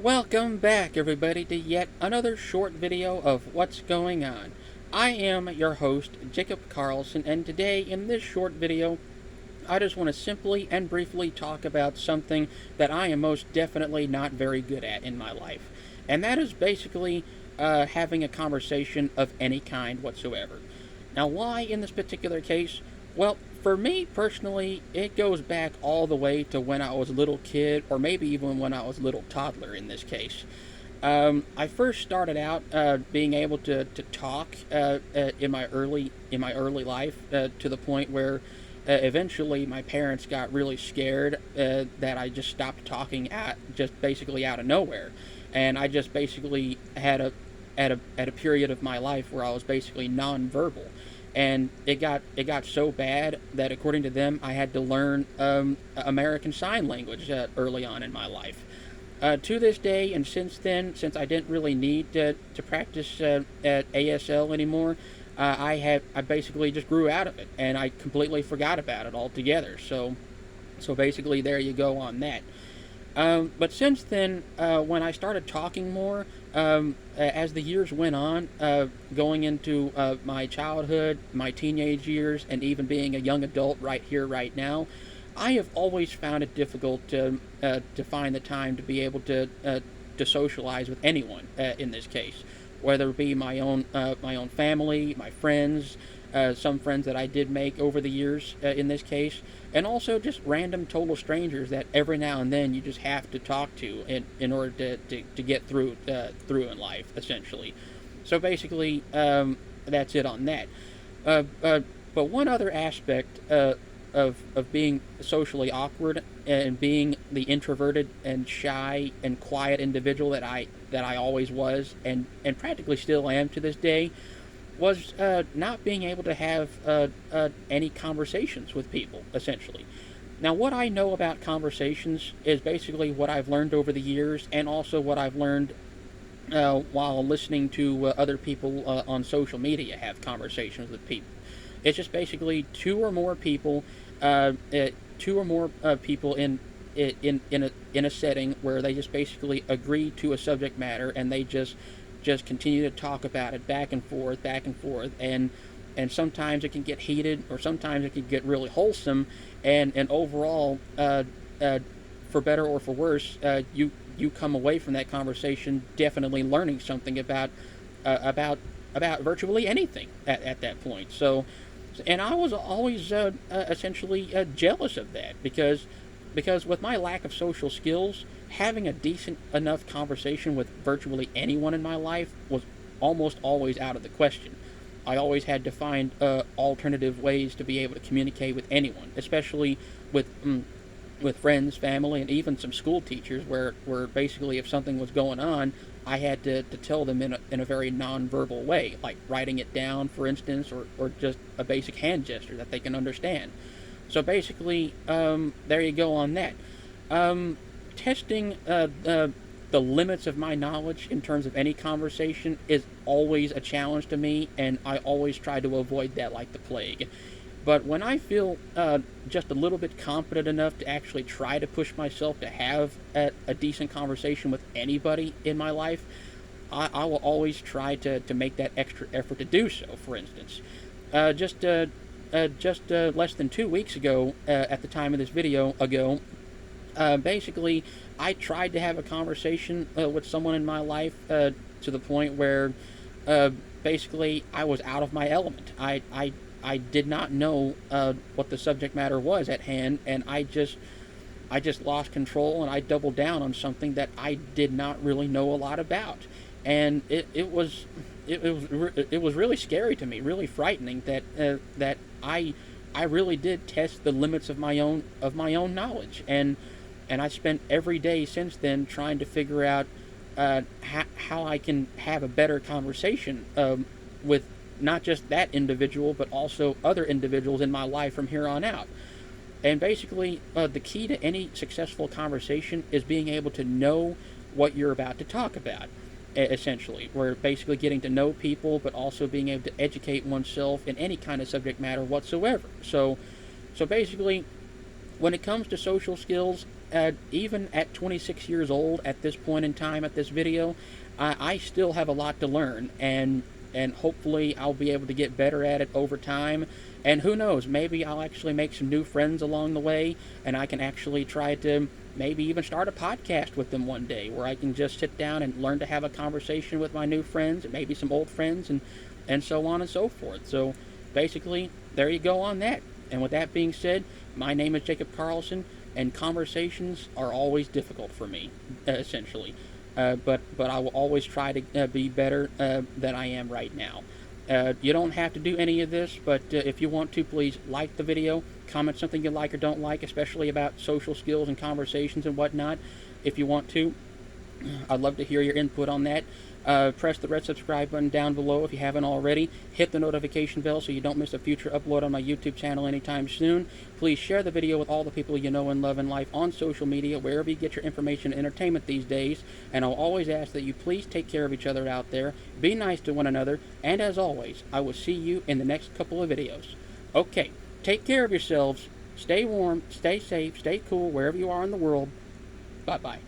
Welcome back, everybody, to yet another short video of what's going on. I am your host, Jacob Carlson, and today in this short video, I just want to simply and briefly talk about something that I am most definitely not very good at in my life. And that is basically having a conversation of any kind whatsoever. Now, why in this particular case? Well, for me personally, it goes back all the way to when I was a little kid, or maybe even when I was a little toddler in this case. I first started out being able to talk in my early life to the point where eventually my parents got really scared that I just stopped talking at just basically out of nowhere, and I just basically had a period of my life where I was basically nonverbal, and it got so bad that according to them I had to learn American Sign Language early on in my life. To this day, and since then, since I didn't really need to practice at ASL anymore, I basically just grew out of it, and I completely forgot about it altogether. So basically, there you go on that. But since then, when I started talking more, as the years went on, going into my childhood, my teenage years, and even being a young adult right here, right now, I have always found it difficult to find the time to be able to socialize with anyone. In this case, whether it be my own family, my friends, some friends that I did make over the years. In this case, and also just random total strangers that every now and then you just have to talk to in order to get through in life, essentially. So basically, that's it on that. Uh, uh, but one other aspect of being socially awkward and being the introverted and shy and quiet individual that I always was, and practically still am to this day, was not being able to have any conversations with people, essentially. Now, what I know about conversations is basically what I've learned over the years, and also what I've learned while listening to other people on social media have conversations with people. It's just basically two or more people in a setting where they just basically agree to a subject matter, and they just continue to talk about it back and forth, and sometimes it can get heated, or sometimes it can get really wholesome, and overall, for better or for worse, you come away from that conversation definitely learning something about virtually anything at that point. And I was always essentially jealous of that, because with my lack of social skills, having a decent enough conversation with virtually anyone in my life was almost always out of the question. I always had to find alternative ways to be able to communicate with anyone, especially with with friends, family, and even some school teachers, where basically if something was going on, I had to tell them in a very nonverbal way, like writing it down, for instance, or just a basic hand gesture that they can understand. So basically, there you go on that. Testing the limits of my knowledge in terms of any conversation is always a challenge to me, and I always try to avoid that like the plague. But when I feel just a little bit confident enough to actually try to push myself to have a decent conversation with anybody in my life, I will always try to make that extra effort to do so. For instance, just less than 2 weeks ago, at the time of this video ago, basically, I tried to have a conversation with someone in my life to the point where basically I was out of my element. I did not know what the subject matter was at hand, and I just lost control, and I doubled down on something that I did not really know a lot about, and it was really scary to me, really frightening that I really did test the limits of my own knowledge, and I spent every day since then trying to figure out how I can have a better conversation with not just that individual, but also other individuals in my life from here on out. And basically, the key to any successful conversation is being able to know what you're about to talk about. Essentially, we're basically getting to know people, but also being able to educate oneself in any kind of subject matter whatsoever. So basically, when it comes to social skills, even at 26 years old at this point in time at this video, I still have a lot to learn, and hopefully I'll be able to get better at it over time. And who knows, maybe I'll actually make some new friends along the way, and I can actually try to maybe even start a podcast with them one day where I can just sit down and learn to have a conversation with my new friends and maybe some old friends, and so on and so forth. So basically, there you go on that. And with that being said, my name is Jacob Carlson, and conversations are always difficult for me, essentially. But I will always try to be better than I am right now. You don't have to do any of this, but if you want to, please like the video, comment something you like or don't like, especially about social skills and conversations and whatnot. If you want to, I'd love to hear your input on that. Press the red subscribe button down below if you haven't already. Hit the notification bell so you don't miss a future upload on my YouTube channel anytime soon. Please share the video with all the people you know and love in life on social media, wherever you get your information and entertainment these days. And I'll always ask that you please take care of each other out there, be nice to one another, and as always, I will see you in the next couple of videos. Okay, take care of yourselves, stay warm, stay safe, stay cool wherever you are in the world. Bye-bye.